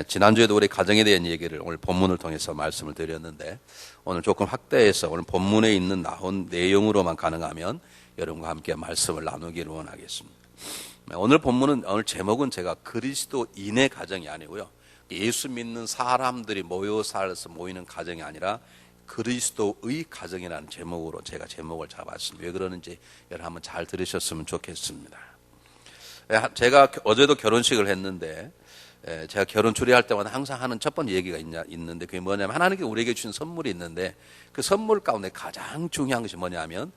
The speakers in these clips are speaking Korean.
지난주에도 우리 가정에 대한 얘기를 오늘 본문을 통해서 말씀을 드렸는데 오늘 조금 확대해서 오늘 본문에 있는 나온 내용으로만 가능하면 여러분과 함께 말씀을 나누기를 원하겠습니다. 오늘 본문은 오늘 제목은 제가 그리스도인의 가정이 아니고요. 예수 믿는 사람들이 모여 살아서 모이는 가정이 아니라 그리스도의 가정이라는 제목으로 제가 제목을 잡았습니다. 왜 그러는지 여러분 한번 잘 들으셨으면 좋겠습니다. 제가 어제도 결혼식을 했는데 제가 결혼 주례할 때마다 항상 하는 첫 번째 얘기가 있는데 그게 뭐냐면 하나님께 우리에게 주신 선물이 있는데 그 선물 가운데 가장 중요한 것이 뭐냐면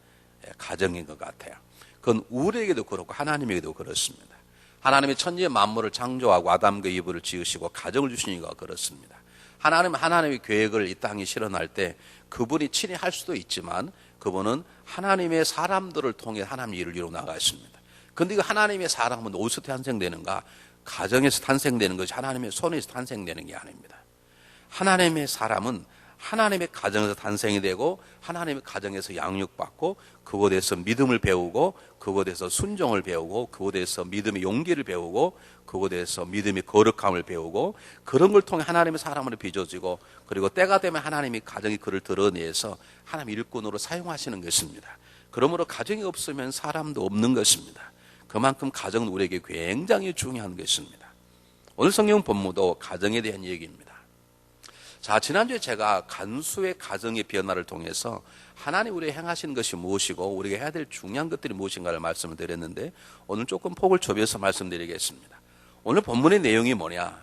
가정인 것 같아요. 그건 우리에게도 그렇고 하나님에게도 그렇습니다. 하나님이 천지의 만물을 창조하고 아담과 이브를 지으시고 가정을 주시니까 그렇습니다. 하나님은 하나님의 계획을 이 땅에 실현할 때 그분이 친히 할 수도 있지만 그분은 하나님의 사람들을 통해 하나님의 일을 이루어 나가십니다. 그런데 그 하나님의 사람은 어디서 탄생되는가? 가정에서 탄생되는 것이 하나님의 손에서 탄생되는 게 아닙니다. 하나님의 사람은 하나님의 가정에서 탄생이 되고 하나님의 가정에서 양육받고 그곳에서 믿음을 배우고 그곳에서 순종을 배우고 그곳에서 믿음의 용기를 배우고 그곳에서 믿음의 거룩함을 배우고 그런 걸 통해 하나님의 사람으로 빚어지고 그리고 때가 되면 하나님이 가정이 그를 드러내서 하나님의 일꾼으로 사용하시는 것입니다. 그러므로 가정이 없으면 사람도 없는 것입니다. 그만큼 가정은 우리에게 굉장히 중요한 것입니다. 오늘 성경 본문도 가정에 대한 얘기입니다. 자, 지난주에 제가 간수의 가정의 변화를 통해서 하나님 우리에게 행하신 것이 무엇이고 우리가 해야 될 중요한 것들이 무엇인가를 말씀을 드렸는데 오늘 조금 폭을 좁혀서 말씀드리겠습니다. 오늘 본문의 내용이 뭐냐?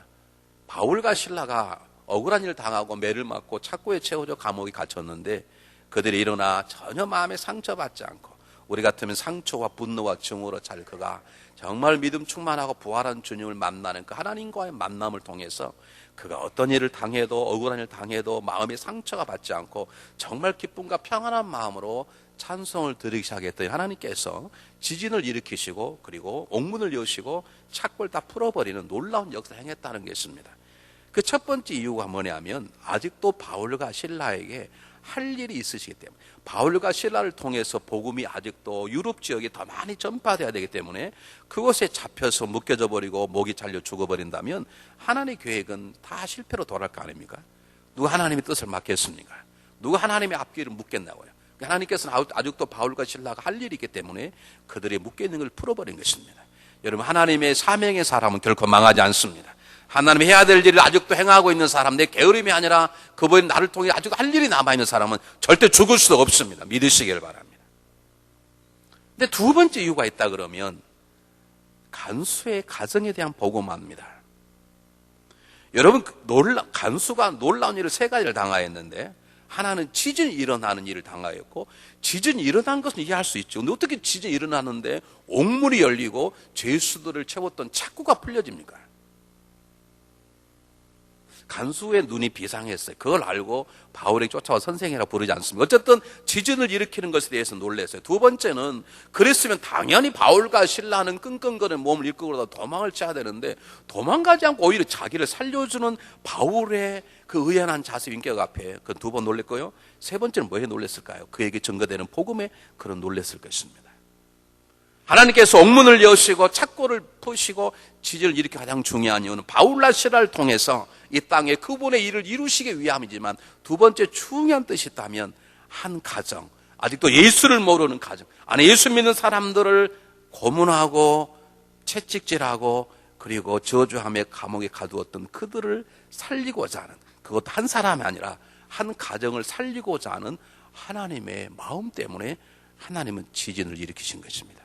바울과 실라가 억울한 일을 당하고 매를 맞고 착고에 채워져 감옥에 갇혔는데 그들이 일어나 전혀 마음에 상처받지 않고 우리 같으면 상처와 분노와 증오로 잘 그가 정말 믿음 충만하고 부활한 주님을 만나는 그 하나님과의 만남을 통해서 그가 어떤 일을 당해도 억울한 일을 당해도 마음에 상처가 받지 않고 정말 기쁨과 평안한 마음으로 찬송을 드리기 시작했더니 하나님께서 지진을 일으키시고 그리고 옥문을 여시고 착고를 다 풀어버리는 놀라운 역사를 행했다는 것입니다. 그 첫 번째 이유가 뭐냐면 아직도 바울과 실라에게 할 일이 있으시기 때문에 바울과 실라를 통해서 복음이 아직도 유럽 지역에 더 많이 전파되어야 되기 때문에 그곳에 잡혀서 묶여져 버리고 목이 잘려 죽어버린다면 하나님의 계획은 다 실패로 돌아갈 거 아닙니까? 누가 하나님의 뜻을 맡겠습니까? 누가 하나님의 앞길을 묻겠나고요? 하나님께서는 아직도 바울과 실라가 할 일이 있기 때문에 그들이 묶여있는 걸 풀어버린 것입니다. 여러분 하나님의 사명의 사람은 결코 망하지 않습니다. 하나님이 해야 될 일을 아직도 행하고 있는 사람, 내 게으름이 아니라 그분이 나를 통해 아직도 할 일이 남아있는 사람은 절대 죽을 수도 없습니다. 믿으시길 바랍니다. 근데 두 번째 이유가 있다 그러면 간수의 가정에 대한 복음화입니다. 여러분 간수가 놀라운 일을 세 가지를 당하였는데 하나는 지진이 일어나는 일을 당하였고 지진이 일어난 것은 이해할 수 있죠. 근데 어떻게 지진이 일어나는데 옥문이 열리고 죄수들을 채웠던 착고가 풀려집니까? 간수의 눈이 비상했어요. 그걸 알고 바울에게 쫓아와 선생이라고 부르지 않습니다. 어쨌든 지진을 일으키는 것에 대해서 놀랐어요. 두 번째는 그랬으면 당연히 바울과 실라는 끙끙거리는 몸을 이끌고 도망을 쳐야 되는데 도망가지 않고 오히려 자기를 살려주는 바울의 그 의연한 자세 인격 앞에 그 두 번 놀랐고요. 세 번째는 뭐에 놀랐을까요? 그에게 증거되는 복음에 그런 놀랐을 것입니다. 하나님께서 옥문을 여시고 착고를 푸시고 지진을 일으키기 가장 중요한 이유는 바울과 실라를 통해서 이 땅에 그분의 일을 이루시기 위함이지만 두 번째 중요한 뜻이 있다면 한 가정, 아직도 예수를 모르는 가정, 안에 예수 믿는 사람들을 고문하고 채찍질하고 그리고 저주하며 감옥에 가두었던 그들을 살리고자 하는, 그것도 한 사람이 아니라 한 가정을 살리고자 하는 하나님의 마음 때문에 하나님은 지진을 일으키신 것입니다.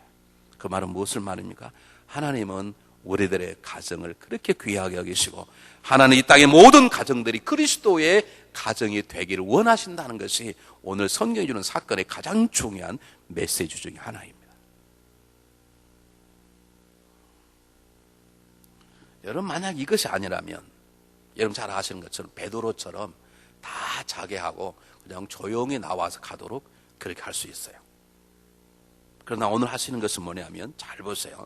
그 말은 무엇을 말입니까? 하나님은 우리들의 가정을 그렇게 귀하게 여기시고 하나님 이 땅의 모든 가정들이 그리스도의 가정이 되기를 원하신다는 것이 오늘 성경이 주는 사건의 가장 중요한 메시지 중에 하나입니다. 여러분 만약 이것이 아니라면 여러분 잘 아시는 것처럼 베드로처럼 다 자개하고 그냥 조용히 나와서 가도록 그렇게 할 수 있어요. 그러나 오늘 하시는 것은 뭐냐면 잘 보세요.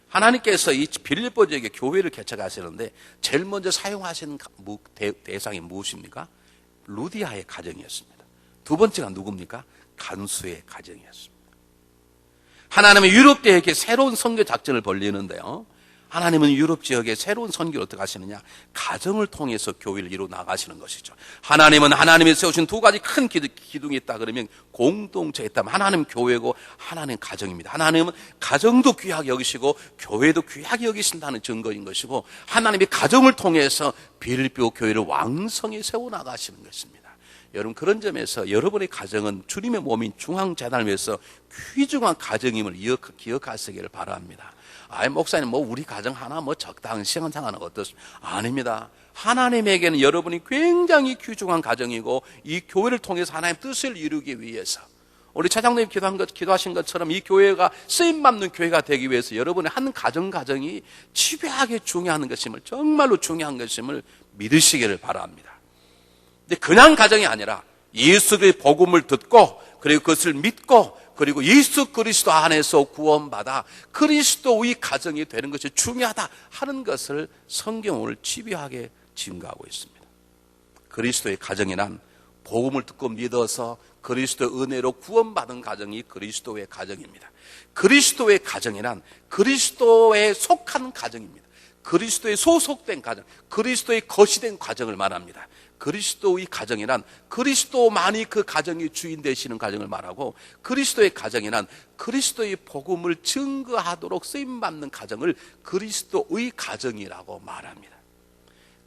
하나님께서 이 빌립보지역에 교회를 개척하시는데 제일 먼저 사용하시는 대상이 무엇입니까? 루디아의 가정이었습니다. 두 번째가 누굽니까? 간수의 가정이었습니다. 하나님은 유럽 대에게 새로운 선교 작전을 벌리는데요. 하나님은 유럽 지역에 새로운 선교를 어떻게 하시느냐? 가정을 통해서 교회를 이루어 나가시는 것이죠. 하나님은 하나님이 세우신 두 가지 큰 기둥이 있다 그러면 공동체에 있다면 하나님 교회고 하나님 가정입니다. 하나님은 가정도 귀하게 여기시고 교회도 귀하게 여기신다는 증거인 것이고 하나님이 가정을 통해서 빌립보 교회를 왕성히 세워나가시는 것입니다. 여러분 그런 점에서 여러분의 가정은 주님의 몸인 중앙재단을 위해서 귀중한 가정임을 기억하시기를 바랍니다. 목사님 우리 가정 하나 적당한 시간 상하는 거 어떻습니까? 아닙니다. 하나님에게는 여러분이 굉장히 귀중한 가정이고 이 교회를 통해서 하나님의 뜻을 이루기 위해서 우리 차장님이 기도하신 것처럼 이 교회가 쓰임받는 교회가 되기 위해서 여러분의 한 가정이 지배하게 중요한 것임을 정말로 중요한 것임을 믿으시기를 바랍니다. 근데 그냥 가정이 아니라 예수의 복음을 듣고 그리고 그것을 믿고 그리고 예수 그리스도 안에서 구원받아 그리스도의 가정이 되는 것이 중요하다 하는 것을 성경을 집요하게 증거하고 있습니다. 그리스도의 가정이란 복음을 듣고 믿어서 그리스도의 은혜로 구원받은 가정이 그리스도의 가정입니다. 그리스도의 가정이란 그리스도에 속한 가정입니다. 그리스도에 소속된 가정, 그리스도의 것이 된 가정을 말합니다. 그리스도의 가정이란 그리스도만이 그 가정의 주인 되시는 가정을 말하고 그리스도의 가정이란 그리스도의 복음을 증거하도록 쓰임받는 가정을 그리스도의 가정이라고 말합니다.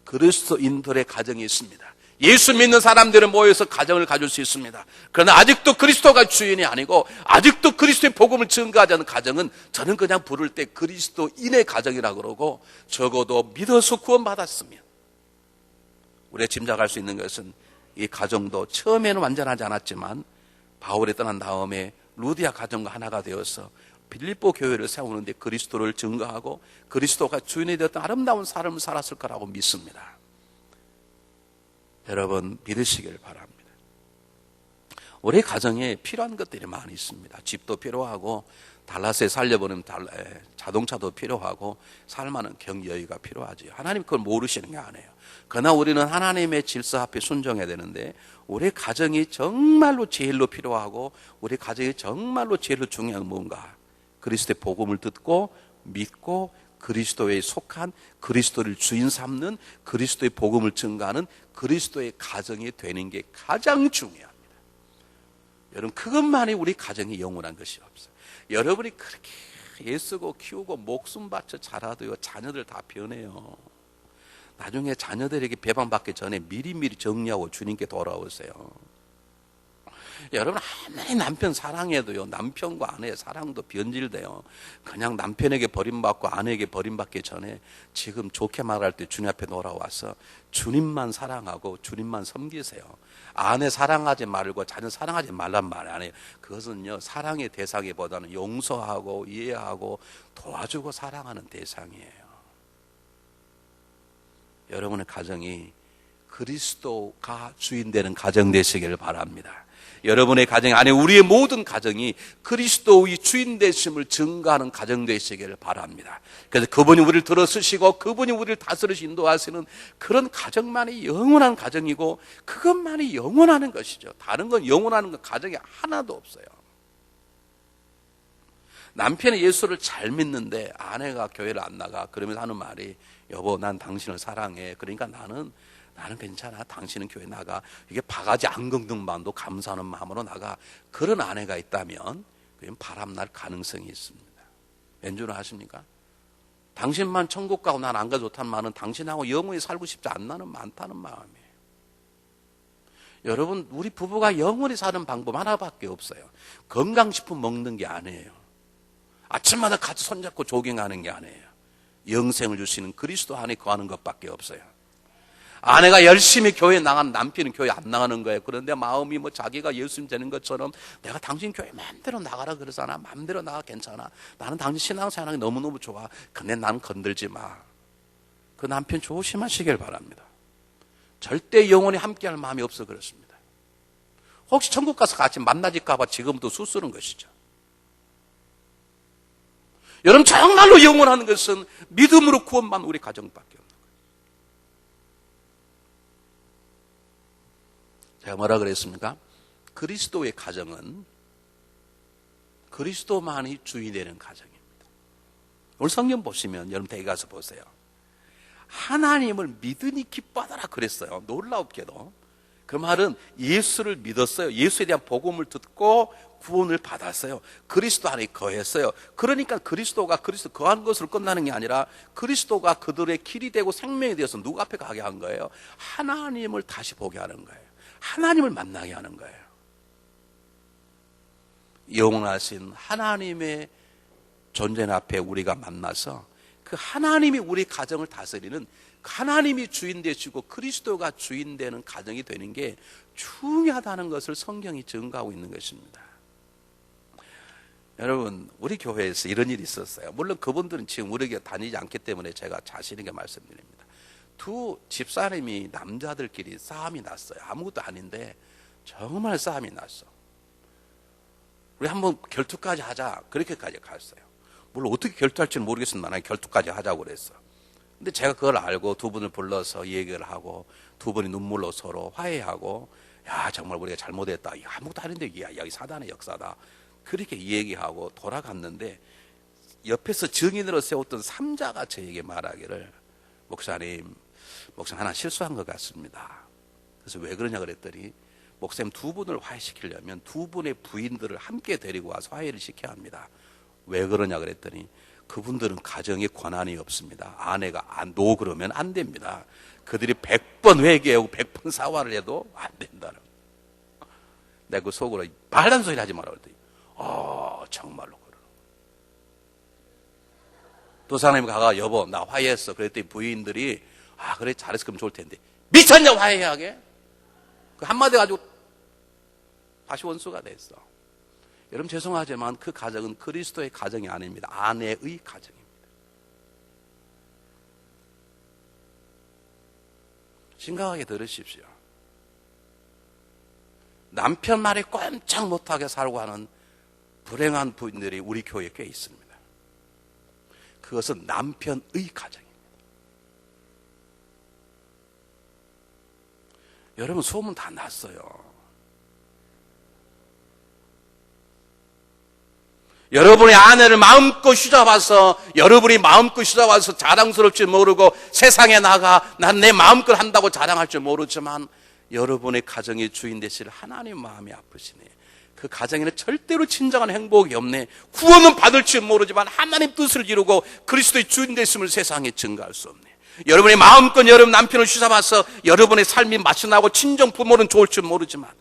그리스도인들의 가정이 있습니다. 예수 믿는 사람들은 모여서 가정을 가질 수 있습니다. 그러나 아직도 그리스도가 주인이 아니고 아직도 그리스도의 복음을 증거하지 않는 가정은 저는 그냥 부를 때 그리스도인의 가정이라고 그러고 적어도 믿어서 구원받았으면 우리가 짐작할 수 있는 것은 이 가정도 처음에는 완전하지 않았지만 바울이 떠난 다음에 루디아 가정과 하나가 되어서 빌립보 교회를 세우는데 그리스도를 증거하고 그리스도가 주인이 되었던 아름다운 삶을 살았을 거라고 믿습니다. 여러분 믿으시길 바랍니다. 우리 가정에 필요한 것들이 많이 있습니다. 집도 필요하고 달라스에 살려보는 자동차도 필요하고 살만한 경여유가 필요하죠. 하나님 그걸 모르시는 게 아니에요. 그러나 우리는 하나님의 질서 앞에 순종해야 되는데 우리 가정이 정말로 제일로 필요하고 우리 가정이 정말로 제일로 중요한 건 뭔가? 그리스도의 복음을 듣고 믿고 그리스도에 속한 그리스도를 주인 삼는 그리스도의 복음을 증거하는 그리스도의 가정이 되는 게 가장 중요합니다. 여러분 그것만이 우리 가정이 영원한 것이 없어요. 여러분이 그렇게 애쓰고 키우고 목숨 바쳐 자라도요 자녀들 다 변해요. 나중에 자녀들에게 배방받기 전에 미리미리 정리하고 주님께 돌아오세요. 여러분 아무리 남편 사랑해도요 남편과 아내의 사랑도 변질돼요. 그냥 남편에게 버림받고 아내에게 버림받기 전에 지금 좋게 말할 때 주님 앞에 돌아와서 주님만 사랑하고 주님만 섬기세요. 아내 사랑하지 말고 자녀 사랑하지 말란 말 아니에요. 그것은요 사랑의 대상이보다는 용서하고 이해하고 도와주고 사랑하는 대상이에요. 여러분의 가정이 그리스도가 주인 되는 가정 되시기를 바랍니다. 여러분의 가정 안에 우리의 모든 가정이 그리스도의 주인 되심을 증거하는 가정 되시기를 바랍니다. 그래서 그분이 우리를 들어쓰시고 그분이 우리를 다스리시 인도하시는 그런 가정만이 영원한 가정이고 그것만이 영원하는 것이죠. 다른 건 영원하는 건 가정이 하나도 없어요. 남편이 예수를 잘 믿는데 아내가 교회를 안 나가. 그러면서 하는 말이 여보 난 당신을 사랑해. 그러니까 나는 괜찮아. 당신은 교회 나가. 이게 바가지 안경등반도 감사하는 마음으로 나가. 그런 아내가 있다면 그건 바람날 가능성이 있습니다. 왠줄 아십니까? 당신만 천국 가고 난 안 가 좋다는 말은 당신하고 영원히 살고 싶지 않나는 많다는 마음이에요. 여러분 우리 부부가 영원히 사는 방법 하나밖에 없어요. 건강식품 먹는 게 아니에요. 아침마다 같이 손잡고 조깅하는 게 아니에요. 영생을 주시는 그리스도 안에 거하는 것밖에 없어요. 아내가 열심히 교회 나가는 남편은 교회 안 나가는 거예요. 그런데 마음이 자기가 예수님 되는 것처럼 내가 당신 교회 마음대로 나가라 그러잖아. 마음대로 나가 괜찮아. 나는 당신 신앙생활이 너무너무 좋아. 근데 나는 건들지 마. 그 남편 조심하시길 바랍니다. 절대 영원히 함께할 마음이 없어 그렇습니다. 혹시 천국 가서 같이 만나질까 봐 지금부터 수쓰는 것이죠. 여러분 정말로 영원한 것은 믿음으로 구원받는 우리 가정밖에 없는 거예요. 제가 뭐라 그랬습니까? 그리스도의 가정은 그리스도만이 주인이 되는 가정입니다. 오늘 성경 보시면 여러분 대기 가서 보세요. 하나님을 믿으니 기뻐하더라 그랬어요. 놀랍게도. 그 말은 예수를 믿었어요. 예수에 대한 복음을 듣고 구원을 받았어요. 그리스도 안에 거했어요. 그러니까 그리스도가 그리스도 거한 것으로 끝나는 게 아니라 그리스도가 그들의 길이 되고 생명이 되어서 누구 앞에 가게 한 거예요? 하나님을 다시 보게 하는 거예요. 하나님을 만나게 하는 거예요. 영원하신 하나님의 존재 앞에 우리가 만나서 그 하나님이 우리 가정을 다스리는, 하나님이 주인 되시고 그리스도가 주인 되는 가정이 되는 게 중요하다는 것을 성경이 증거하고 있는 것입니다. 여러분, 우리 교회에서 이런 일이 있었어요. 물론 그분들은 지금 우리 교회 다니지 않기 때문에 제가 자신 있게 말씀드립니다. 두 집사님이 남자들끼리 싸움이 났어요. 아무것도 아닌데 정말 싸움이 났어. 우리 한번 결투까지 하자, 그렇게까지 갔어요. 물론 어떻게 결투할지는 모르겠습니다. 나는 결투까지 하자고 그랬어. 근데 제가 그걸 알고 두 분을 불러서 얘기를 하고 두 분이 눈물로 서로 화해하고, 야 정말 우리가 잘못했다, 아무것도 아닌데 여기 사단의 역사다, 그렇게 얘기하고 돌아갔는데 옆에서 증인으로 세웠던 삼자가 저에게 말하기를, 목사님 하나 실수한 것 같습니다. 그래서 왜 그러냐 그랬더니, 목사님 두 분을 화해시키려면 두 분의 부인들을 함께 데리고 와서 화해를 시켜야 합니다. 왜 그러냐 그랬더니, 그분들은 가정에 권한이 없습니다. 아내가 노 그러면 안 됩니다. 그들이 100번 회개하고 100번 사과를 해도 안 된다는. 내가 그 속으로 말란 소리 하지 마라 그랬더니, 정말로 그러는. 또 사람이 가가, 여보 나 화해했어. 그랬더니 부인들이, 그래 잘했어, 그럼 좋을 텐데, 미쳤냐 화해하게? 그 한마디 가지고 다시 원수가 됐어. 여러분 죄송하지만 그 가정은 그리스도의 가정이 아닙니다. 아내의 가정입니다. 심각하게 들으십시오. 남편 말에 꼼짝 못하게 살고 하는 불행한 부인들이 우리 교회에 꽤 있습니다. 그것은 남편의 가정입니다. 여러분 소문 다 났어요. 여러분의 아내를 마음껏 휘잡아서, 여러분이 마음껏 휘잡아서 자랑스러울 줄 모르고 세상에 나가 난 내 마음껏 한다고 자랑할 줄 모르지만, 여러분의 가정의 주인 되실 하나님 마음이 아프시네. 그 가정에는 절대로 진정한 행복이 없네. 구원은 받을 줄 모르지만 하나님 뜻을 이루고 그리스도의 주인 되심을 세상에 증거할 수 없네. 여러분이 마음껏 여러분 남편을 휘잡아서 여러분의 삶이 맛이 나고 친정 부모는 좋을 줄 모르지만,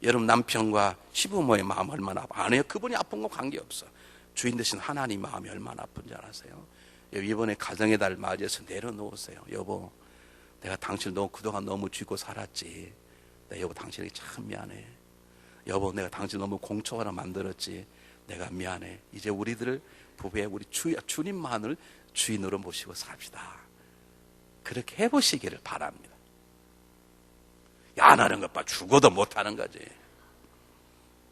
여러분 남편과 시부모의 마음 얼마나 아파요. 그분이 아픈 건 관계없어. 주인 되신 하나님 마음이 얼마나 아픈지 알아세요? 이번에 가정의 달 맞이해서 내려놓으세요. 여보, 내가 당신을 그동안 너무 쥐고 살았지. 여보 당신에게 참 미안해. 여보 내가 당신 너무 공처하나 만들었지. 내가 미안해. 이제 우리들 부부의 우리 주님만을 주인으로 모시고 삽시다. 그렇게 해보시기를 바랍니다. 안 하는 것 봐. 죽어도 못하는 거지.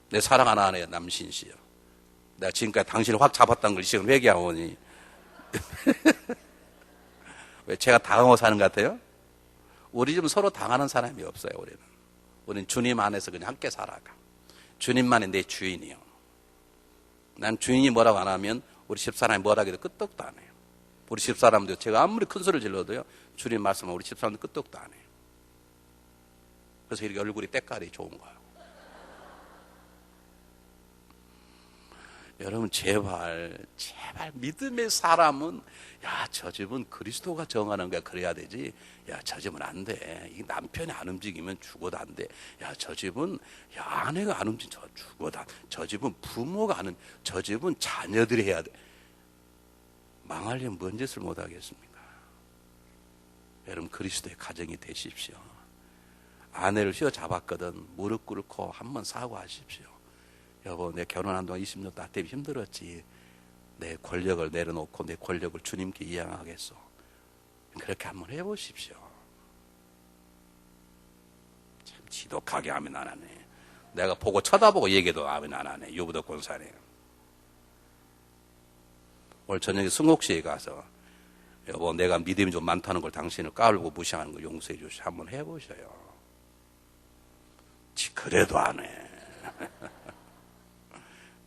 내 사랑하는 아내 남신 씨요, 내가 지금까지 당신을 확 잡았다는 걸 지금 회개하오니 왜 제가 당하고 사는 것 같아요? 우리 집은 서로 당하는 사람이 없어요. 우리는 주님 안에서 그냥 함께 살아가. 주님만이 내 주인이요. 난 주인이 뭐라고 안 하면 우리 집사람이 뭐라고 해도 끄떡도 안 해요. 우리 집사람도 제가 아무리 큰 소리를 질러도요, 주님 말씀은 우리 집사람도 끄떡도 안 해요. 그래서 이렇게 얼굴이 때깔이 좋은 거예요. 여러분 제발 믿음의 사람은, 저 집은 그리스도가 정하는 거야 그래야 되지, 저 집은 안 돼. 이 남편이 안 움직이면 죽어도 안 돼. 저 집은 아내가 안 움직이면 죽어도 안 돼. 저 집은 부모가 안, 저 집은 자녀들이 해야 돼. 망하려면 뭔 짓을 못 하겠습니까? 여러분 그리스도의 가정이 되십시오. 아내를 휘어잡았거든 무릎 꿇고 한번 사과하십시오. 여보, 내 결혼한 동안 20년 나 때문에 힘들었지. 내 권력을 내려놓고 내 권력을 주님께 이양하겠소. 그렇게 한번 해보십시오. 참 지독하게 하면 안 하네. 내가 보고 쳐다보고 얘기해도 하면 안 하네. 유부덕 권사님. 오늘 저녁에 승옥시에 가서, 여보 내가 믿음이 좀 많다는 걸 당신을 까불고 무시하는 걸 용서해 주시오. 한번 해보셔요. 그래도 안 해.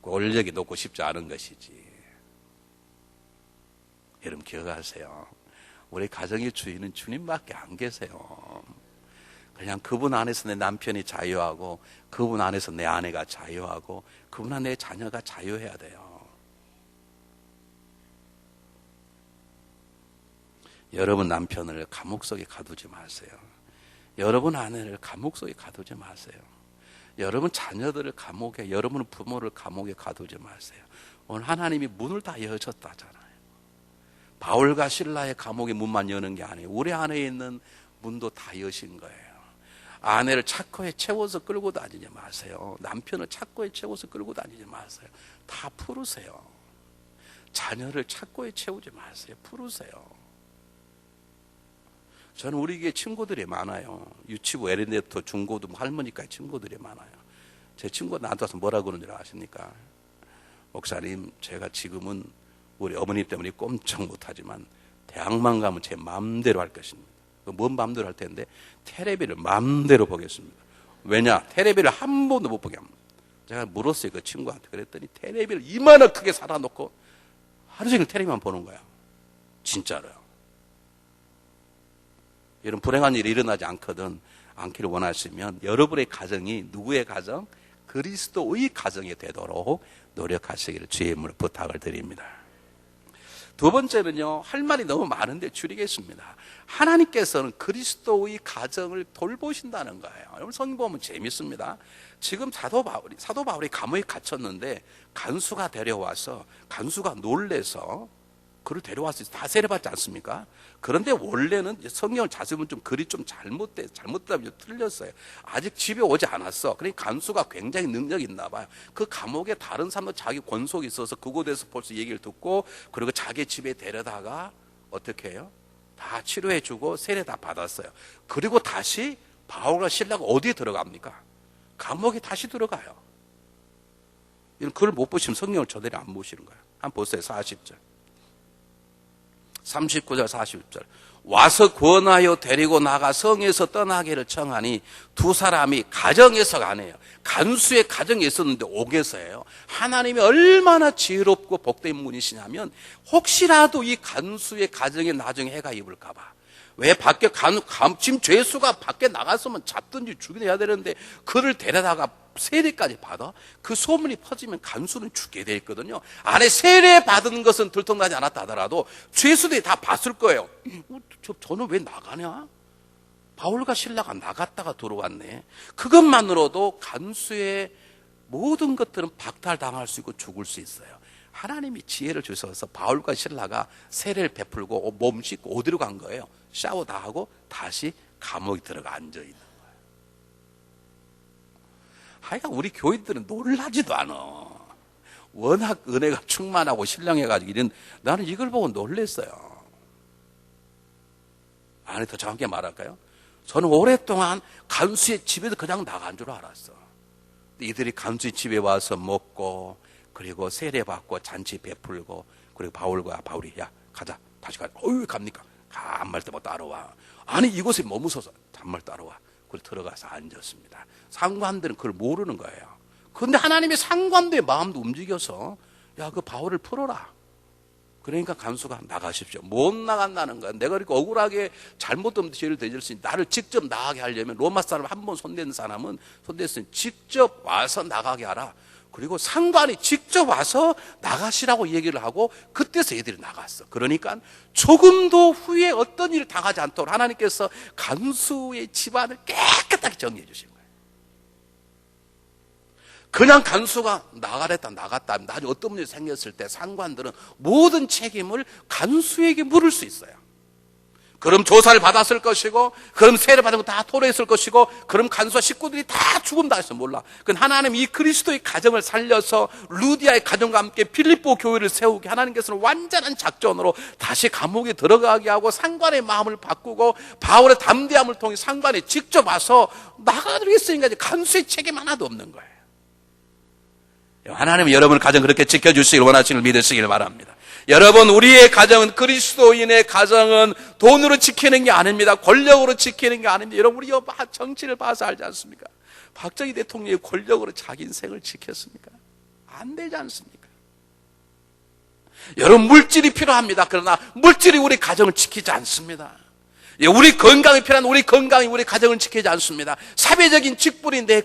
권력이 높고 싶지 않은 것이지. 여러분 기억하세요. 우리 가정의 주인은 주님밖에 안 계세요. 그냥 그분 안에서 내 남편이 자유하고, 그분 안에서 내 아내가 자유하고, 그분 안에 내 자녀가 자유해야 돼요. 여러분 남편을 감옥 속에 가두지 마세요. 여러분 아내를 감옥 속에 가두지 마세요. 여러분 자녀들을 감옥에, 여러분 부모를 감옥에 가두지 마세요. 오늘 하나님이 문을 다 여셨다잖아요. 바울과 실라의 감옥의 문만 여는 게 아니에요. 우리 안에 있는 문도 다 여신 거예요. 아내를 차코에 채워서 끌고 다니지 마세요. 남편을 차코에 채워서 끌고 다니지 마세요. 다 풀으세요. 자녀를 차코에 채우지 마세요. 풀으세요. 저는 우리 교회 친구들이 많아요. 유치부, 에린데부터 중고등 할머니까지 친구들이 많아요. 제 친구가 나한테 와서 뭐라 그러는 줄 아십니까? 목사님, 제가 지금은 우리 어머니 때문에 꼼짝 못하지만 대학만 가면 제 마음대로 할 것입니다. 뭔 마음대로 할 텐데 텔레비를 마음대로 보겠습니다. 왜냐? 텔레비를 한 번도 못 보게 합니다. 제가 물었어요, 그 친구한테. 그랬더니 텔레비를 이만한 크게 살아놓고 하루 종일 텔레비만 보는 거야. 진짜로요. 이런 불행한 일이 일어나지 않기를 원하시면 여러분의 가정이 누구의 가정? 그리스도의 가정이 되도록 노력하시기를 주의 이름으로 부탁을 드립니다. 두 번째는요, 할 말이 너무 많은데 줄이겠습니다. 하나님께서는 그리스도의 가정을 돌보신다는 거예요. 여러분 성경 보면 재밌습니다. 지금 사도 바울이 감옥에 갇혔는데 간수가 데려와서, 간수가 놀래서 그를 데려와서 다 세례받지 않습니까? 그런데 원래는 성경을 자세히 보면 좀 글이 좀 잘못되면 틀렸어요. 아직 집에 오지 않았어. 그러니까 간수가 굉장히 능력이 있나 봐요. 그 감옥에 다른 사람도 자기 권속이 있어서 그곳에서 벌써 얘기를 듣고, 그리고 자기 집에 데려다가 어떻게 해요? 다 치료해주고 세례 다 받았어요. 그리고 다시 바울과 실라가 어디에 들어갑니까? 감옥에 다시 들어가요. 이런 글을 못 보시면 성경을 저대로 안 보시는 거예요. 한번 보세요. 40절. 39절 40절. 와서 권하여 데리고 나가 성에서 떠나기를 청하니 두 사람이 가정에서 가네요. 간수의 가정에 있었는데 옥에서예요. 하나님이 얼마나 지혜롭고 복된 분이시냐면, 혹시라도 이 간수의 가정에 나중에 해가 입을까 봐. 왜 밖에 지금 죄수가 밖에 나갔으면 잡든지 죽이든 해야 되는데 그를 데려다가 세례까지 받아? 그 소문이 퍼지면 간수는 죽게 돼 있거든요. 안에 세례 받은 것은 들통나지 않았다 하더라도 죄수들이 다 봤을 거예요. 저는 왜 나가냐? 바울과 실라가 나갔다가 들어왔네. 그것만으로도 간수의 모든 것들은 박탈당할 수 있고 죽을 수 있어요. 하나님이 지혜를 주셔서 바울과 실라가 세례를 베풀고 몸 씻고 어디로 간 거예요? 샤워 다 하고 다시 감옥에 들어가 앉아있는 거예요. 하여간 우리 교인들은 놀라지도 않아. 워낙 은혜가 충만하고 신령해가지고 나는 이걸 보고 놀랬어요. 아니, 더 정확하게 말할까요? 저는 오랫동안 간수의 집에서 그냥 나간 줄 알았어. 이들이 간수의 집에 와서 먹고, 그리고 세례받고 잔치 베풀고, 그리고 바울이 야 가자, 다시 가자. 갑니까? 한말 때만 따라와. 아니, 이곳에 머무서서 한말 따라와. 그리고 들어가서 앉았습니다. 상관들은 그걸 모르는 거예요. 그런데 하나님의 상관들의 마음도 움직여서 야, 그 바울을 풀어라. 그러니까 간수가 나가십시오. 못 나간다는 거야. 내가 그렇게 억울하게 잘못된 죄를 저질렀으니 나를 직접 나가게 하려면 로마 사람 한 번 손댄 사람은 손댔으니 직접 와서 나가게 하라. 그리고 상관이 직접 와서 나가시라고 얘기를 하고 그때서 애들이 나갔어. 그러니까 조금도 후에 어떤 일을 당하지 않도록 하나님께서 간수의 집안을 깨끗하게 정리해 주신 거예요. 그냥 간수가 나갔다 나중에 어떤 문제가 생겼을 때 상관들은 모든 책임을 간수에게 물을 수 있어요. 그럼 조사를 받았을 것이고, 그럼 세례 받은 거 다 토로했을 것이고, 그럼 간수와 식구들이 다 죽음 당했어. 몰라. 그건 하나님 이 그리스도의 가정을 살려서 루디아의 가정과 함께 필립보 교회를 세우게 하나님께서는 완전한 작전으로 다시 감옥에 들어가게 하고 상관의 마음을 바꾸고 바울의 담대함을 통해 상관이 직접 와서 나가드리겠으니까 간수의 책임 하나도 없는 거예요. 하나님은 여러분의 가정 그렇게 지켜주시길 원하시는 걸 믿으시길 바랍니다. 여러분, 우리의 가정은, 그리스도인의 가정은 돈으로 지키는 게 아닙니다. 권력으로 지키는 게 아닙니다. 여러분, 우리 정치를 봐서 알지 않습니까? 박정희 대통령이 권력으로 자기 인생을 지켰습니까? 안 되지 않습니까? 여러분, 물질이 필요합니다. 그러나 물질이 우리 가정을 지키지 않습니다. 우리 건강이 필요한 우리 건강이 우리 가정을 지키지 않습니다. 사회적인 직분이 내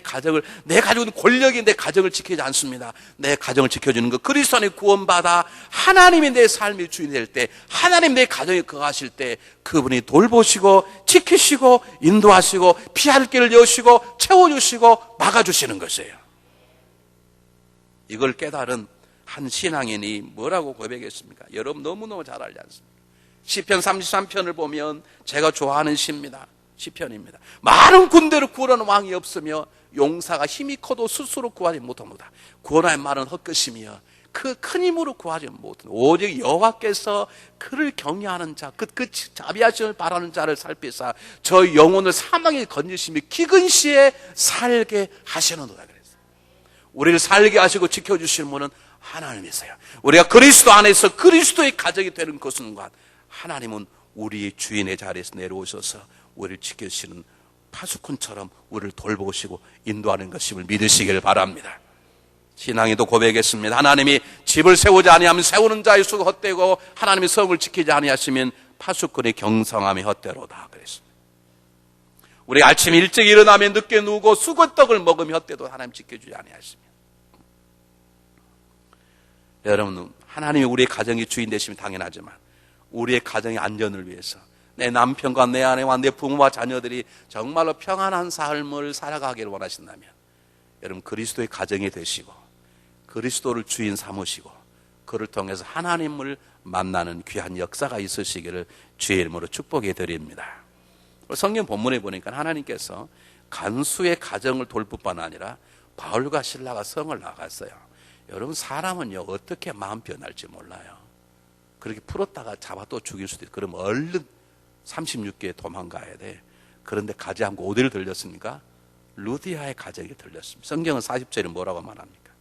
가정을, 내 가지고 있는 권력이 내 가정을 지키지 않습니다. 내 가정을 지켜주는 것, 그리스도 안에 구원받아 하나님이 내 삶의 주인이 될 때, 하나님 내 가정에 거하실 때 그분이 돌보시고 지키시고 인도하시고 피할 길을 여시고 채워주시고 막아주시는 것이에요. 이걸 깨달은 한 신앙인이 뭐라고 고백했습니까? 여러분 너무너무 잘 알지 않습니까? 시편 33편을 보면 제가 좋아하는 시입니다. 시편입니다. 많은 군대를 구원하는 왕이 없으며 용사가 힘이 커도 스스로 구하지 못합니다. 구원할 말은 헛것이며 그 큰 힘으로 구하지 못합니다. 오직 여호와께서 그를 경외하는 자, 그 자비하심을 바라는 자를 살피사 저 영혼을 사망에 건지시며 기근 시에 살게 하시는도다 그랬어요. 우리를 살게 하시고 지켜주시는 분은 하나님이세요. 우리가 그리스도 안에서 그리스도의 가정이 되는 것은 하나님은 우리의 주인의 자리에서 내려오셔서 우리를 지켜주시는 파수꾼처럼 우리를 돌보시고 인도하는 것임을 믿으시길 바랍니다. 신앙에도 고백했습니다. 하나님이 집을 세우지 아니하면 세우는 자의 수가 헛되고 하나님이 성을 지키지 아니하시면 파수꾼의 경성함이 헛되로다 그랬습니다. 우리 아침 일찍 일어나면 늦게 누우고 수고떡을 먹으면 헛되도 하나님 지켜주지 아니하시면. 여러분, 하나님이 우리의 가정의 주인 되시면 당연하지만 우리의 가정의 안전을 위해서 내 남편과 내 아내와 내 부모와 자녀들이 정말로 평안한 삶을 살아가기를 원하신다면 여러분 그리스도의 가정이 되시고 그리스도를 주인 삼으시고 그를 통해서 하나님을 만나는 귀한 역사가 있으시기를 주의 이름으로 축복해 드립니다. 성경 본문에 보니까 하나님께서 간수의 가정을 돌 뿐만 아니라 바울과 실라가 성을 나갔어요. 여러분 사람은요 어떻게 마음 변할지 몰라요. 그렇게 풀었다가 잡아 또 죽일 수도 있고 그러면 얼른 36개에 도망가야 돼. 그런데 가지 않고 어디를 들렸습니까? 루디아의 가정에 들렸습니다. 성경은 40절에 뭐라고 말합니까?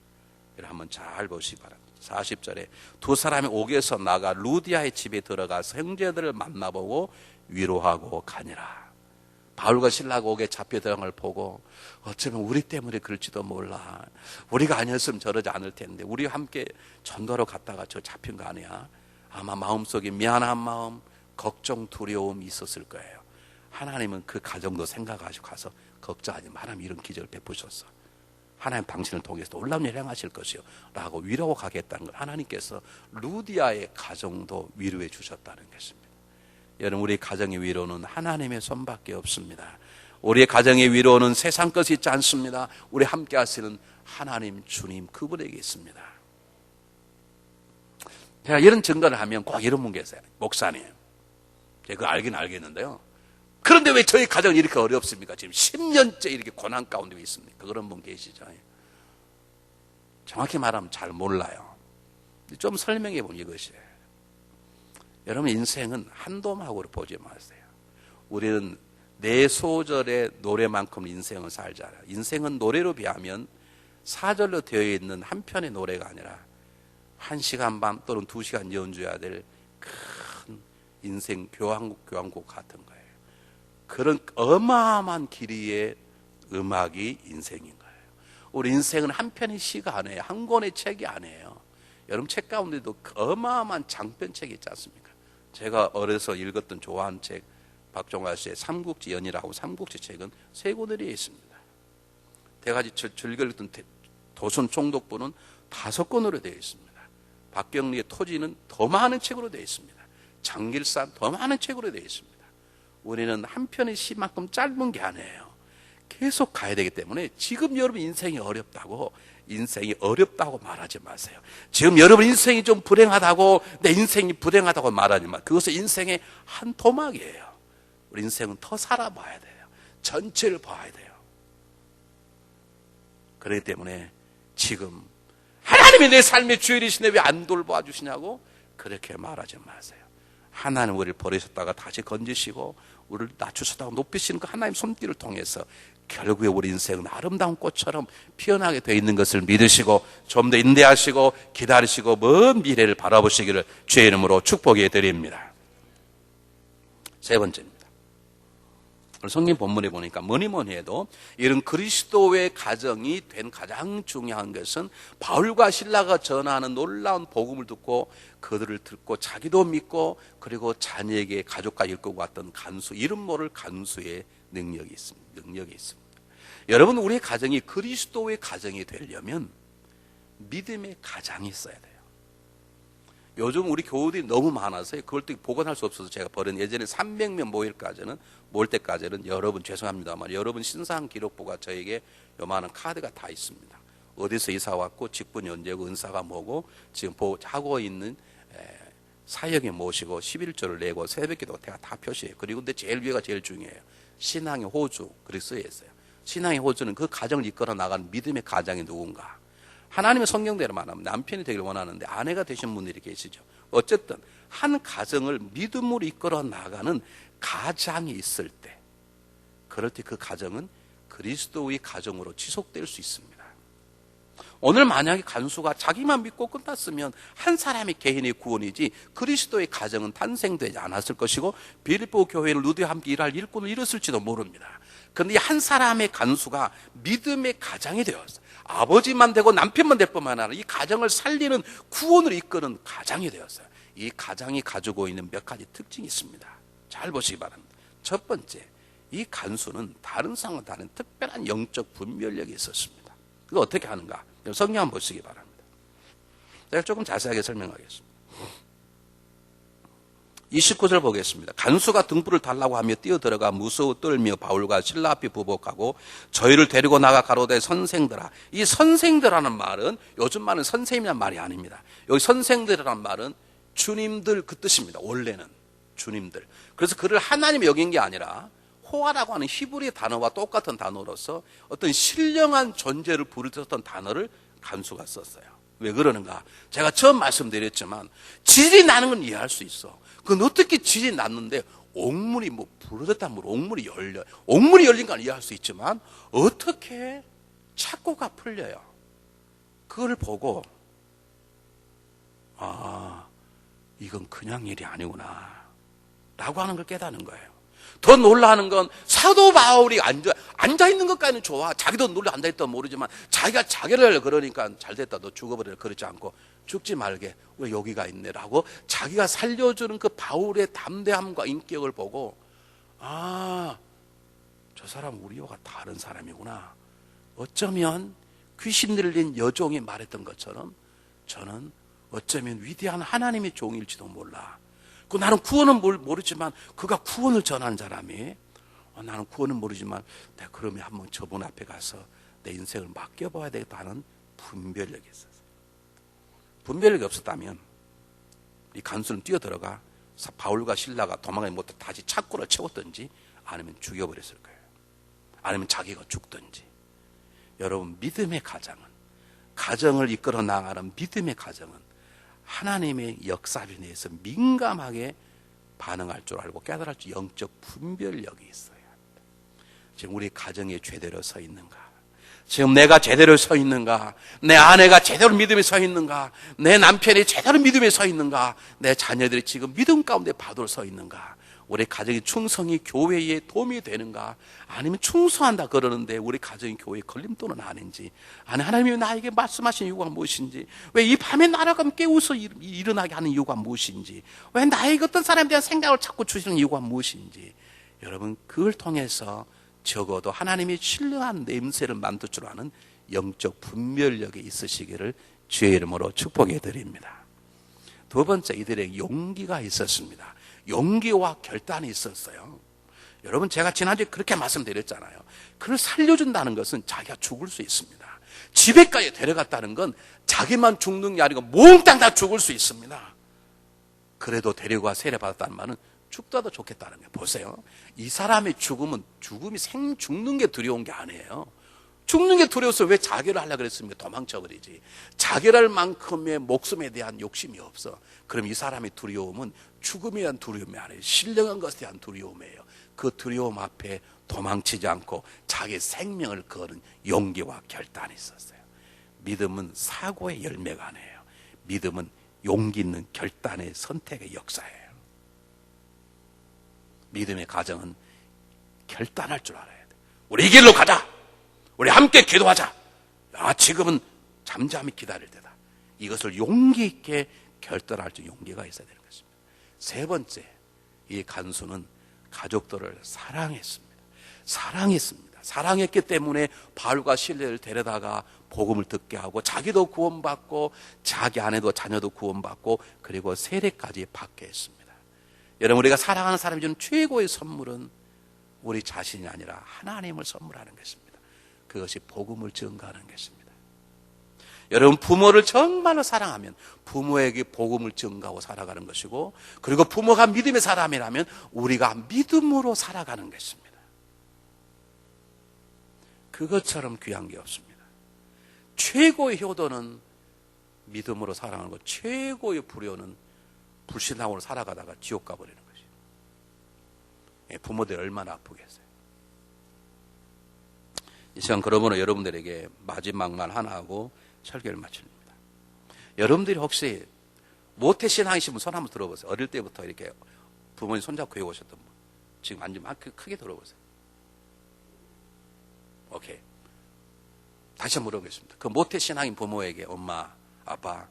여러분 한번 잘 보시기 바랍니다. 40절에 두 사람이 옥에서 나가 루디아의 집에 들어가서 형제들을 만나보고 위로하고 가니라. 바울과 실라가 옥에 잡혀 들어간 걸 보고 어쩌면 우리 때문에 그럴지도 몰라. 우리가 아니었으면 저러지 않을 텐데 우리와 함께 전도하러 갔다가 저 잡힌 거 아니야? 아마 마음속에 미안한 마음, 걱정, 두려움이 있었을 거예요. 하나님은 그 가정도 생각하시고 가서 걱정하지 마. 하나님 이런 기적을 베푸셨어. 하나님 당신을 통해서 놀라운 일 행하실 것이요 라고 위로하고 가겠다는 걸 하나님께서 루디아의 가정도 위로해 주셨다는 것입니다. 여러분 우리의 가정의 위로는 하나님의 손밖에 없습니다. 우리의 가정의 위로는 세상 것이 있지 않습니다. 우리 함께 하시는 하나님 주님 그분에게 있습니다. 제가 이런 증거를 하면 꼭 이런 분 계세요. 목사님 제가 그거 알긴 알겠는데요. 그런데 왜 저희 가정이 이렇게 어렵습니까? 지금 10년째 이렇게 고난 가운데 있습니까? 그런 분 계시죠. 정확히 말하면 잘 몰라요. 좀 설명해 보면 이것이에요. 여러분 인생은 한도막으로 보지 마세요. 우리는 네 소절의 노래만큼 인생을 살잖아요. 인생은 노래로 비하면 4절로 되어 있는 한 편의 노래가 아니라 1시간 반 또는 2시간 연주해야 될 큰 인생 교향곡 같은 거예요. 그런 어마어마한 길이의 음악이 인생인 거예요. 우리 인생은 한 편의 시가 아니에요. 한 권의 책이 아니에요. 여러분 책 가운데도 어마어마한 장편책이 있지 않습니까? 제가 어려서 읽었던 좋아하는 책 박종화 씨의 삼국지 연이라고 삼국지 책은 3권에 있습니다. 대가지 즐겨 읽던 도선 총독부는 5권으로 되어 있습니다. 박경리의 토지는 더 많은 책으로 되어 있습니다. 장길산 더 많은 책으로 되어 있습니다. 우리는 한 편의 시만큼 짧은 게 아니에요. 계속 가야 되기 때문에 지금 여러분 인생이 어렵다고 말하지 마세요. 지금 여러분 인생이 좀 불행하다고 내 인생이 불행하다고 말하지 마세요. 그것은 인생의 한 토막이에요. 우리 인생은 더 살아봐야 돼요. 전체를 봐야 돼요. 그렇기 때문에 지금 하나님이 내 삶의 주인이신데 왜 안 돌봐 주시냐고 그렇게 말하지 마세요. 하나님 우리를 버리셨다가 다시 건지시고 우리를 낮추셨다가 높이시는 그 하나님 손길을 통해서 결국에 우리 인생은 아름다운 꽃처럼 피어나게 되어 있는 것을 믿으시고 좀 더 인내하시고 기다리시고 먼 미래를 바라보시기를 주의 이름으로 축복해 드립니다. 세 번째입니다. 성경 본문에 보니까 뭐니 해도 이런 그리스도의 가정이 된 가장 중요한 것은 바울과 실라가 전하는 놀라운 복음을 듣고 그들을 듣고 자기도 믿고 그리고 자녀에게 가족까지 이끌고 왔던 간수, 이름 모를 간수의 능력이 있습니다. 여러분, 우리의 가정이 그리스도의 가정이 되려면 믿음의 가장이 있어야 돼요. 요즘 우리 교우들이 너무 많아서 그걸 또 복원할 수 없어서 제가 버린, 예전에 300명 모일 때까지는 여러분 죄송합니다만 여러분 신상 기록부가 저에게 요만한 카드가 다 있습니다. 어디서 이사 왔고 직분이 언제고 은사가 뭐고 지금 하고 있는 사역에 모시고 11조를 내고 새벽기도 제가 다 표시해요. 그리고 근데 제일 위가 제일 중요해요. 신앙의 호주, 그렇게 쓰여 있어요. 신앙의 호주는 그 가정을 이끌어 나가는 믿음의 가장이 누군가. 하나님의 성경대로 말하면 남편이 되길 원하는데 아내가 되신 분들이 계시죠. 어쨌든 한 가정을 믿음으로 이끌어 나가는 가장이 있을 때, 그럴 때 그 가정은 그리스도의 가정으로 지속될 수 있습니다. 오늘 만약에 간수가 자기만 믿고 끝났으면 한 사람의 개인의 구원이지 그리스도의 가정은 탄생되지 않았을 것이고 빌립보 교회를 누드와 함께 일할 일꾼을 잃었을지도 모릅니다. 그런데 한 사람의 간수가 믿음의 가장이 되었어요. 아버지만 되고 남편만 될 뿐만 아니라 이 가정을 살리는 구원을 이끄는 가장이 되었어요. 이 가장이 가지고 있는 몇 가지 특징이 있습니다. 잘 보시기 바랍니다. 첫 번째, 이 간수는 다른 상과 다른 특별한 영적 분별력이 있었습니다. 이거 어떻게 하는가? 성경 한번 보시기 바랍니다. 제가 조금 자세하게 설명하겠습니다. 29절 보겠습니다. 간수가 등불을 달라고 하며 뛰어들어가 무서워 떨며 바울과 실라 앞에 부복하고 저희를 데리고 나가 가로되 선생들아. 이 선생들이라는 말은 요즘 말은 선생님이라는 말이 아닙니다. 여기 선생들이라는 말은 주님들 그 뜻입니다. 원래는 주님들. 그래서 그를 하나님이 여긴 게 아니라 호아라고 하는 히브리 단어와 똑같은 단어로서 어떤 신령한 존재를 부르셨던 단어를 간수가 썼어요. 왜 그러는가? 제가 처음 말씀드렸지만 질이 나는 건 이해할 수 있어. 그건 어떻게 질이 났는데 옥문이 부러졌다 옥문이 열려. 옥문이 열린 건 이해할 수 있지만 어떻게 착고가 풀려요? 그걸 보고 이건 그냥 일이 아니구나 라고 하는 걸 깨닫는 거예요. 더 놀라는 건 사도 바울이 앉아있는 것까지는 좋아. 자기도 놀라 앉아있다 모르지만 자기가 자기를 그러니까 잘됐다 너 죽어버려. 그러지 않고 죽지 말게 왜 여기가 있네 라고 자기가 살려주는 그 바울의 담대함과 인격을 보고 저 사람 우리와 다른 사람이구나. 어쩌면 귀신 들린 여종이 말했던 것처럼 저는 어쩌면 위대한 하나님의 종일지도 몰라. 나는 구원은 모르지만 그가 구원을 전하는 사람이 나는 구원은 모르지만 내가 그러면 한번 저분 앞에 가서 내 인생을 맡겨봐야 되겠다는 분별력이 있었어요. 분별력이 없었다면 이 간수는 뛰어들어가 바울과 실라가 도망가지 못해 다시 착고를 채웠든지 아니면 죽여버렸을 거예요. 아니면 자기가 죽든지. 여러분, 믿음의 가정을 이끌어 나가는 믿음의 가정은 하나님의 역사에 대해서 민감하게 반응할 줄 알고 깨달을 줄 영적 분별력이 있어야 합니다. 지금 우리 가정이 제대로 서 있는가? 지금 내가 제대로 서 있는가? 내 아내가 제대로 믿음에 서 있는가? 내 남편이 제대로 믿음에 서 있는가? 내 자녀들이 지금 믿음 가운데 바로 서 있는가? 우리 가정의 충성이 교회에 도움이 되는가? 아니면 충성한다 그러는데 우리 가정이 교회에 걸림돌은 아닌지, 아니 하나님이 나에게 말씀하신 이유가 무엇인지, 왜 이 밤에 나라가 깨워서 일어나게 하는 이유가 무엇인지, 왜 나에게 어떤 사람에 대한 생각을 자꾸 주시는 이유가 무엇인지, 여러분 그걸 통해서 적어도 하나님이 신령한 냄새를 맡을 줄 아는 영적 분별력이 있으시기를 주의 이름으로 축복해 드립니다. 두 번째, 이들에게 용기가 있었습니다. 용기와 결단이 있었어요. 여러분, 제가 지난주에 그렇게 말씀드렸잖아요. 그를 살려준다는 것은 자기가 죽을 수 있습니다. 집에까지 데려갔다는 건 자기만 죽는 게 아니고 몽땅 다 죽을 수 있습니다. 그래도 데려가 세례받았다는 말은 죽더라도 좋겠다는 거예요. 보세요. 이 사람의 죽음이 죽는 게 두려운 게 아니에요. 죽는 게 두려워서 왜 자결을 하려고 그랬습니까? 도망쳐버리지. 자결할 만큼의 목숨에 대한 욕심이 없어. 그럼 이 사람의 두려움은 죽음에 대한 두려움이 아니에요. 신령한 것에 대한 두려움이에요. 그 두려움 앞에 도망치지 않고 자기 생명을 거는 용기와 결단이 있었어요. 믿음은 사고의 열매가 아니에요. 믿음은 용기 있는 결단의 선택의 역사예요. 믿음의 가정은 결단할 줄 알아야 돼. 우리 이 길로 가자. 우리 함께 기도하자. 지금은 잠잠히 기다릴 때다. 이것을 용기 있게 결단할 줄 용기가 있어야 되는 것입니다. 세 번째, 이 간수는 가족들을 사랑했습니다. 사랑했기 때문에 바울과 실레를 데려다가 복음을 듣게 하고 자기도 구원받고 자기 아내도 자녀도 구원받고 그리고 세례까지 받게 했습니다. 여러분, 우리가 사랑하는 사람이 주는 최고의 선물은 우리 자신이 아니라 하나님을 선물하는 것입니다. 그것이 복음을 증거하는 것입니다. 여러분, 부모를 정말로 사랑하면 부모에게 복음을 증거하고 살아가는 것이고, 그리고 부모가 믿음의 사람이라면 우리가 믿음으로 살아가는 것입니다. 그것처럼 귀한 게 없습니다. 최고의 효도는 믿음으로 살아가는 것, 최고의 불효는 불신앙으로 살아가다가 지옥 가버리는 것이에요. 부모들이 얼마나 아프겠어요. 이 시간 그러므로 여러분들에게 마지막 말 하나 하고 설교를 마칩니다. 여러분들이 혹시 모태신앙이신 분 손 한번 들어보세요. 어릴 때부터 이렇게 부모님 손잡고 교회 오셨던 분. 지금 앉으면 크게 들어보세요. 오케이. 다시 한번 물어보겠습니다. 그 모태신앙인 부모에게 엄마, 아빠,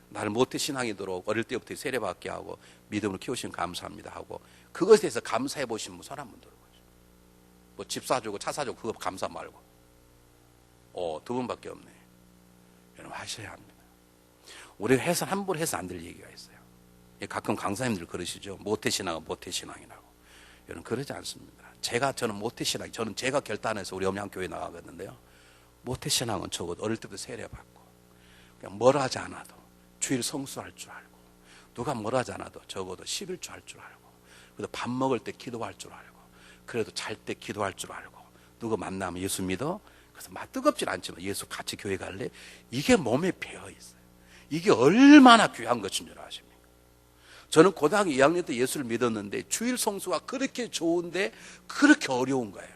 나를 모태신앙이도록 어릴 때부터 세례받게 하고 믿음을 키우시면 감사합니다 하고 그것에 대해서 감사해 보신 분 손 한번 들어보세요. 뭐 집 사주고 차 사주고 그거 감사 말고. 두 분밖에 없네. 여러분, 하셔야 합니다. 우리가 함부로 해서 안 될 얘기가 있어요. 가끔 강사님들 그러시죠. 모태신앙은 모태신앙이라고. 여러분, 그러지 않습니다. 저는 모태신앙, 제가 결단해서 우리 어머니 교회 나가겠는데요. 모태신앙은 적어도 어릴 때부터 세례받고, 그냥 뭐라 하지 않아도 주일 성수할 줄 알고, 누가 뭐라 하지 않아도 적어도 11조 할 줄 알고, 그래도 밥 먹을 때 기도할 줄 알고, 그래도 잘 때 기도할 줄 알고, 누구 만나면 예수 믿어? 그래서 뜨겁진 않지만 예수 같이 교회 갈래? 이게 몸에 배어 있어요. 이게 얼마나 귀한 것인 줄 아십니까? 저는 고등학교 2학년 때 예수를 믿었는데 주일 성수가 그렇게 좋은데 그렇게 어려운 거예요.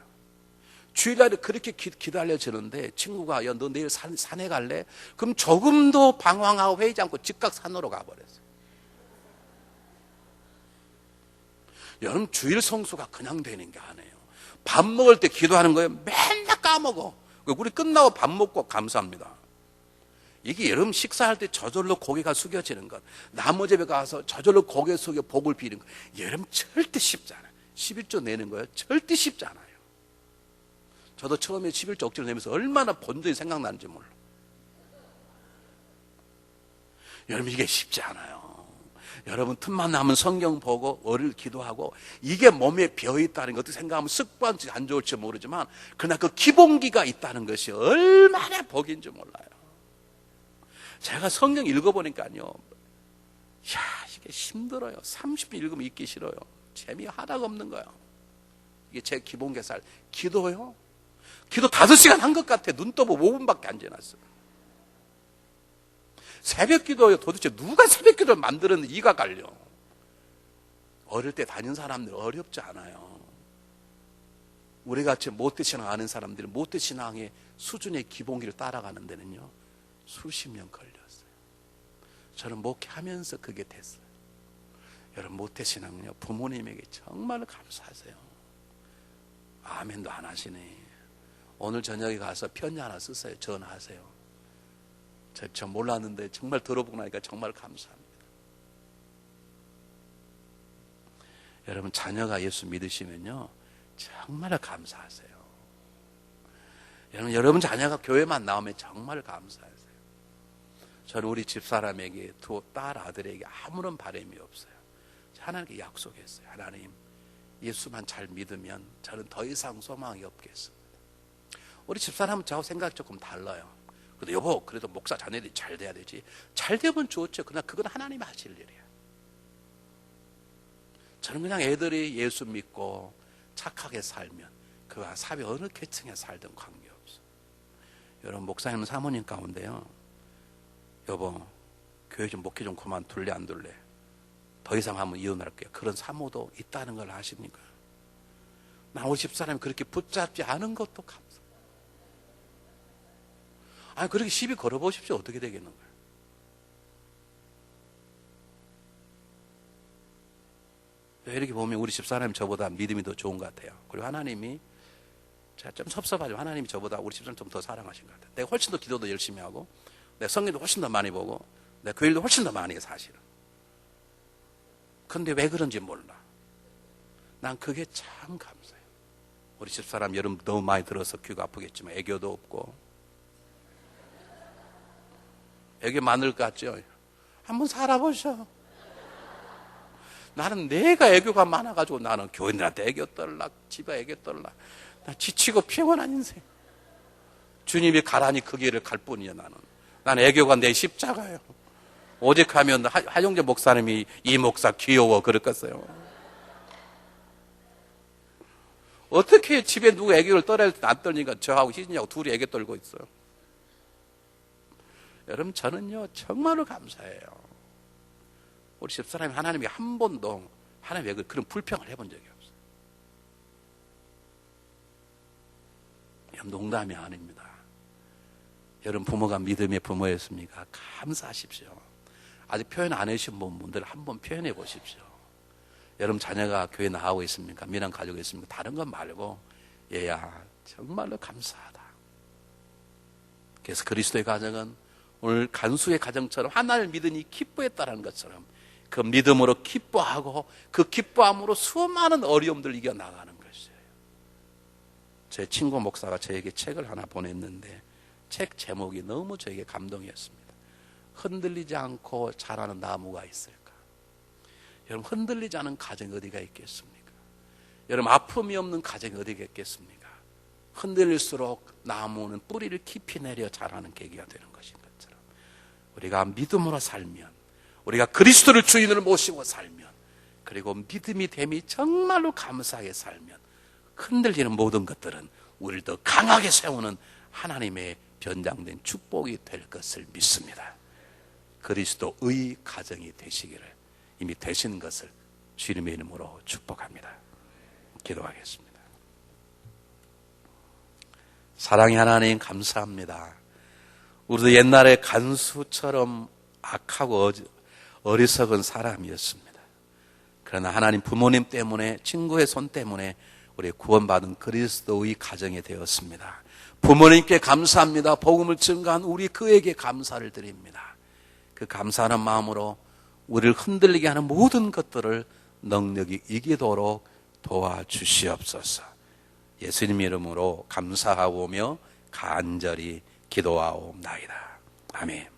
주일날에 그렇게 기다려지는데 친구가 너 내일 산에 갈래? 그럼 조금도 방황하고 회의지 않고 즉각 산으로 가버렸어요. 여러분, 주일 성수가 그냥 되는 게 아니에요. 밥 먹을 때 기도하는 거예요. 맨날 까먹어. 우리 끝나고 밥 먹고 감사합니다. 이게 여러분 식사할 때 저절로 고개가 숙여지는 것, 나무 집에 가서 저절로 고개 숙여 복을 비는 것, 여러분 절대 쉽지 않아요. 11조 내는 거예요. 절대 쉽지 않아요. 저도 처음에 11조 억지로 내면서 얼마나 본전이 생각나는지 몰라. 여러분, 이게 쉽지 않아요. 여러분, 틈만 나면 성경 보고 어릴 기도하고 이게 몸에 배어있다는 것도 생각하면 습관이 안 좋을지 모르지만 그러나 그 기본기가 있다는 것이 얼마나 복인지 몰라요. 제가 성경 읽어보니까요, 이게 힘들어요. 30분 읽으면 읽기 싫어요. 재미가 하나가 없는 거예요. 이게 제 기본 개살. 기도요? 기도 5시간 한 것 같아. 눈 떠보고 5분밖에 안 지났어요. 새벽 기도요. 도대체 누가 새벽 기도를 만들었는지 이가 갈려. 어릴 때 다닌 사람들 어렵지 않아요. 우리같이 모태신앙 아는 사람들은 모태신앙의 수준의 기본기를 따라가는 데는요, 수십 년 걸렸어요. 저는 목회하면서 그게 됐어요. 여러분, 모태신앙은요, 부모님에게 정말 감사하세요. 아멘도 안 하시네. 오늘 저녁에 가서 편지 하나 쓰세요. 전화하세요. 저 몰랐는데 정말 들어보고 나니까 정말 감사합니다. 여러분, 자녀가 예수 믿으시면요, 정말 감사하세요. 여러분 자녀가 교회만 나오면 정말 감사하세요. 저는 우리 집사람에게 두 딸 아들에게 아무런 바람이 없어요. 하나님께 약속했어요. 하나님, 예수만 잘 믿으면 저는 더 이상 소망이 없겠습니다. 우리 집사람은 저하고 생각이 조금 달라요. 근데 여보, 그래도 목사 자녀들이 잘 돼야 되지. 잘 되면 좋죠. 그러나 그건 하나님이 하실 일이에요. 저는 그냥 애들이 예수 믿고 착하게 살면 그가 사회 어느 계층에 살든 관계없어. 여러분, 목사님 사모님 가운데요, 여보, 교회 좀 목회 좀 그만둘래 안 둘래? 더 이상 하면 이혼할게요. 그런 사모도 있다는 걸 아십니까? 나 우리 집사람이 그렇게 붙잡지 않은 것도 감사. 아니, 그렇게 시비 걸어보십시오. 어떻게 되겠는가요? 이렇게 보면 우리 집사람이 저보다 믿음이 더 좋은 것 같아요. 그리고 하나님이, 제가 좀 섭섭하지만 하나님이 저보다 우리 집사람 좀 더 사랑하신 것 같아요. 내가 훨씬 더 기도도 열심히 하고, 내 성경도 훨씬 더 많이 보고, 내 교일도 훨씬 더 많이 해, 사실은. 근데 왜 그런지 몰라. 난 그게 참 감사해요. 우리 집사람 여름 너무 많이 들어서 귀가 아프겠지만 애교도 없고, 애교 많을 것 같죠? 한번 살아보셔. 나는 내가 애교가 많아가지고 나는 교인들한테 애교 떨라, 집에 애교 떨라. 나 지치고 피곤한 인생. 주님이 가라니 그 길을 갈 뿐이야, 나는. 난 애교가 내 십자가예요. 오직 하면 하용재 목사님이 이 목사 귀여워 그랬겠어요. 어떻게 집에 누구 애교를 떨어야 안 떨니까 저하고 희진이하고 둘이 애교 떨고 있어요. 여러분, 저는요 정말로 감사해요. 우리 집사람이 하나님이 한 번도 하나님의 그런 불평을 해본 적이 없어요. 농담이 아닙니다. 여러분, 부모가 믿음의 부모였습니까? 감사하십시오. 아직 표현 안 해주신 분들 한번 표현해 보십시오. 여러분, 자녀가 교회 나가고 있습니까? 미남 가지고 있습니까? 다른 건 말고, 얘야 정말로 감사하다. 그래서 그리스도의 가정은 오늘 간수의 가정처럼 하나님을 믿으니 기뻐했다는 것처럼 그 믿음으로 기뻐하고 그 기뻐함으로 수많은 어려움들을 이겨나가는 것이에요. 제 친구 목사가 저에게 책을 하나 보냈는데 책 제목이 너무 저에게 감동이었습니다. 흔들리지 않고 자라는 나무가 있을까? 여러분, 흔들리지 않은 가정이 어디가 있겠습니까? 여러분, 아픔이 없는 가정이 어디가 있겠습니까? 흔들릴수록 나무는 뿌리를 깊이 내려 자라는 계기가 되는 것인 것처럼 우리가 믿음으로 살면, 우리가 그리스도를 주인으로 모시고 살면, 그리고 믿음이 됨이 정말로 감사하게 살면 흔들리는 모든 것들은 우리를 더 강하게 세우는 하나님의 변장된 축복이 될 것을 믿습니다. 그리스도의 가정이 되시기를, 이미 되신 것을 주님의 이름으로 축복합니다. 기도하겠습니다. 사랑의 하나님, 감사합니다. 우리도 옛날에 간수처럼 악하고 어리석은 사람이었습니다. 그러나 하나님, 부모님 때문에, 친구의 손 때문에 우리 구원받은 그리스도의 가정이 되었습니다. 부모님께 감사합니다. 복음을 증거한 우리 그에게 감사를 드립니다. 그 감사하는 마음으로 우리를 흔들리게 하는 모든 것들을 능력이 이기도록 도와주시옵소서. 예수님 이름으로 감사하오며 간절히 기도하옵나이다. 아멘.